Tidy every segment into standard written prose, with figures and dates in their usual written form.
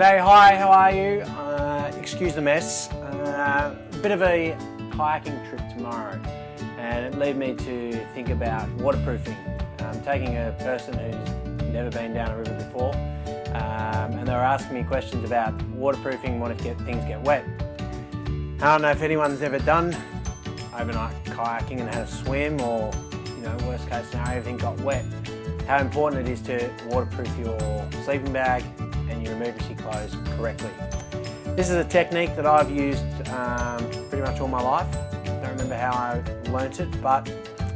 G'day, hi, how are you? Excuse the mess. Bit of a kayaking trip tomorrow, and it led me to think about waterproofing. Taking a person who's never been down a river before, and they were asking me questions about waterproofing, what if things get wet. I don't know if anyone's ever done overnight kayaking and had a swim, or worst case scenario, everything got wet. How important it is to waterproof your sleeping bag and your emergency clothes correctly. This is a technique that I've used pretty much all my life. I don't remember how I learnt it, but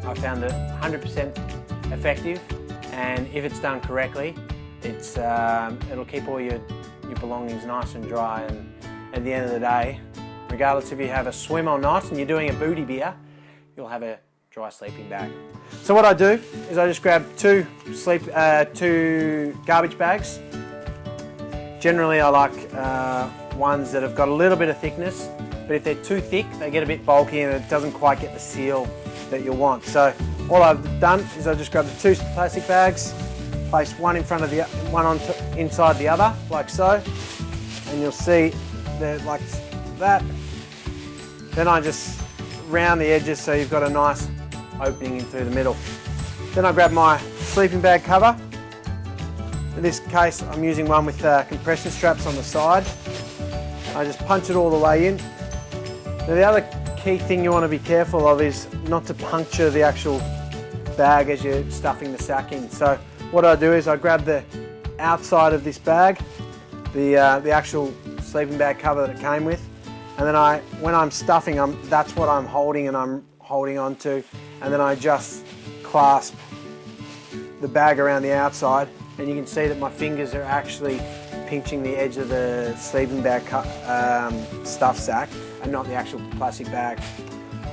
I found it 100% effective, and if it's done correctly, it'll keep all your belongings nice and dry, and at the end of the day, regardless if you have a swim or not and you're doing a booty beer, you'll have a dry sleeping bag. So what I do is I just grab two garbage bags. Generally I like ones that have got a little bit of thickness, but if they're too thick they get a bit bulky and it doesn't quite get the seal that you want. So all I've done is I just grabbed the two plastic bags, placed one in front of inside the other, like so, and you'll see they're like that. Then I just round the edges so you've got a nice opening in through the middle. Then I grab my sleeping bag cover. In this case I'm using one with compression straps on the side. I just punch it all the way in. Now the other key thing you want to be careful of is not to puncture the actual bag as you're stuffing the sack in. So what I do is I grab the outside of this bag, the actual sleeping bag cover that it came with, and then when I'm stuffing, that's what I'm holding on to, and then I just clasp the bag around the outside, and you can see that my fingers are actually pinching the edge of the sleeping bag stuff sack and not the actual plastic bag.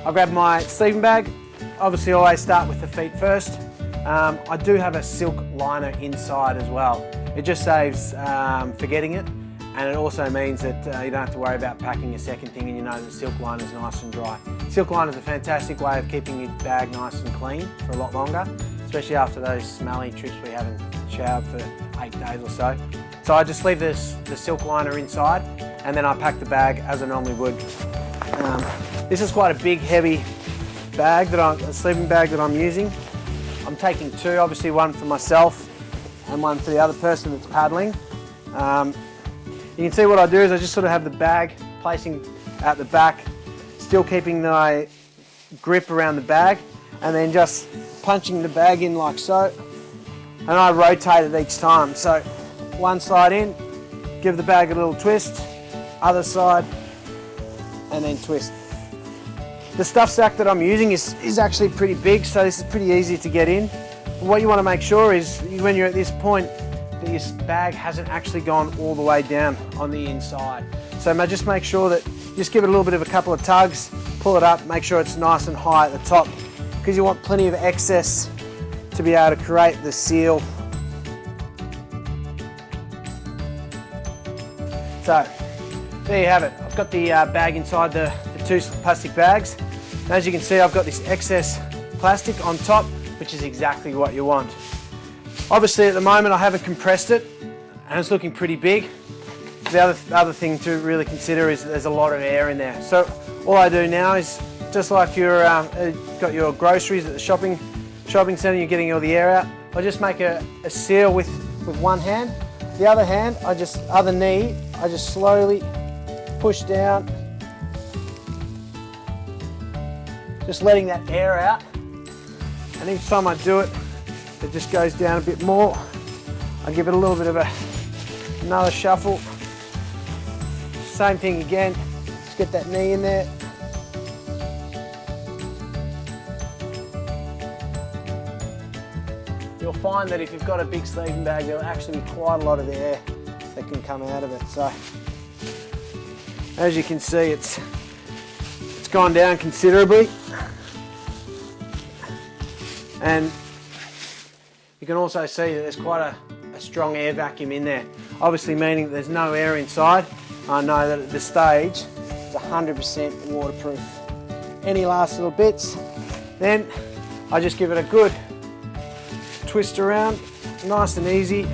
I grab my sleeping bag. Obviously always start with the feet first. I do have a silk liner inside as well. It just saves forgetting it, and it also means that you don't have to worry about packing a second thing, and you know the silk liner is nice and dry. Silk liner is a fantastic way of keeping your bag nice and clean for a lot longer, especially after those smelly trips we haven't showered for 8 days or so. So I just leave the silk liner inside, and then I pack the bag as I normally would. This is quite a big, heavy bag, a sleeping bag that I'm using. I'm taking two, obviously one for myself and one for the other person that's paddling. You can see what I do is I just sort of have the bag placing at the back, still keeping my grip around the bag, and then just punching the bag in like so, and I rotate it each time. So one side in, give the bag a little twist, other side, and then twist. The stuff sack that I'm using is actually pretty big, so this is pretty easy to get in. But what you want to make sure is when you're at this point, that your bag hasn't actually gone all the way down on the inside. So just make sure that, just give it a little bit of a couple of tugs, pull it up, make sure it's nice and high at the top, because you want plenty of excess to be able to create the seal. So there you have it. I've got the bag inside the two plastic bags. And as you can see, I've got this excess plastic on top, which is exactly what you want. Obviously at the moment I haven't compressed it and it's looking pretty big. The other thing to really consider is that there's a lot of air in there. So all I do now is, just like you've got your groceries at the shopping centre, you're getting all the air out, I just make a seal with one hand. The other hand, other knee, I just slowly push down, just letting that air out. And each time I do it, it just goes down a bit more. I give it a little bit of another shuffle. Same thing again, just get that knee in there. You'll find that if you've got a big sleeping bag, there'll actually be quite a lot of air that can come out of it. So, as you can see, it's gone down considerably. And you can also see that there's quite a strong air vacuum in there, obviously meaning that there's no air inside. I know that at this stage it's 100% waterproof. Any last little bits, then I just give it a good twist around, nice and easy.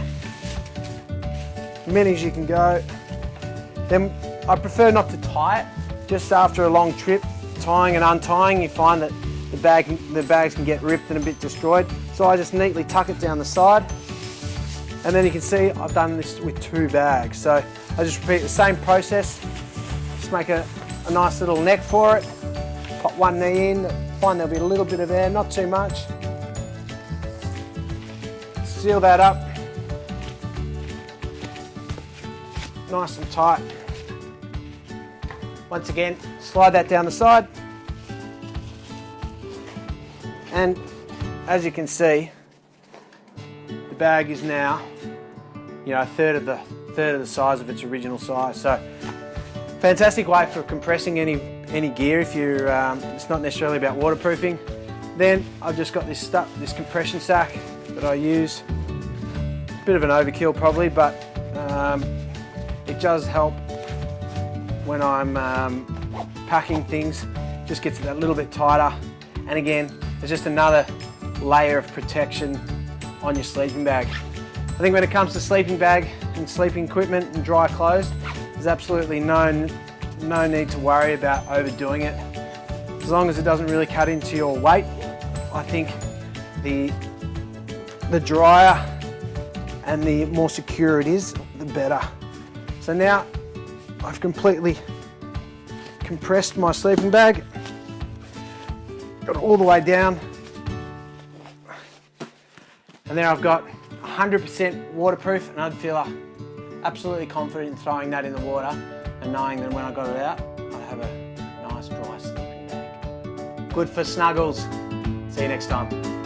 many as you can go. Then I prefer not to tie it. Just after a long trip, tying and untying, you find that the bags can get ripped and a bit destroyed. So I just neatly tuck it down the side. And then you can see I've done this with 2 bags. So I just repeat the same process. Just make a nice little neck for it. Pop one knee in, find there'll be a little bit of air, not too much. Seal that up. Nice and tight. Once again, slide that down the side. And as you can see, the bag is now, a third of the size of its original size. So, fantastic way for compressing any gear if you're, it's not necessarily about waterproofing. Then I've just got this compression sack that I use. Bit of an overkill probably, but it does help when I'm packing things. Just gets it a little bit tighter. And again, it's just another layer of protection on your sleeping bag. I think when it comes to sleeping bag and sleeping equipment and dry clothes, there's absolutely no need to worry about overdoing it. As long as it doesn't really cut into your weight, I think the drier and the more secure it is, the better. So now I've completely compressed my sleeping bag, got it all the way down, and there I've got 100% waterproof, and I'd feel absolutely confident in throwing that in the water and knowing that when I got it out, I'd have a nice dry sleeping bag. Good for snuggles. See you next time.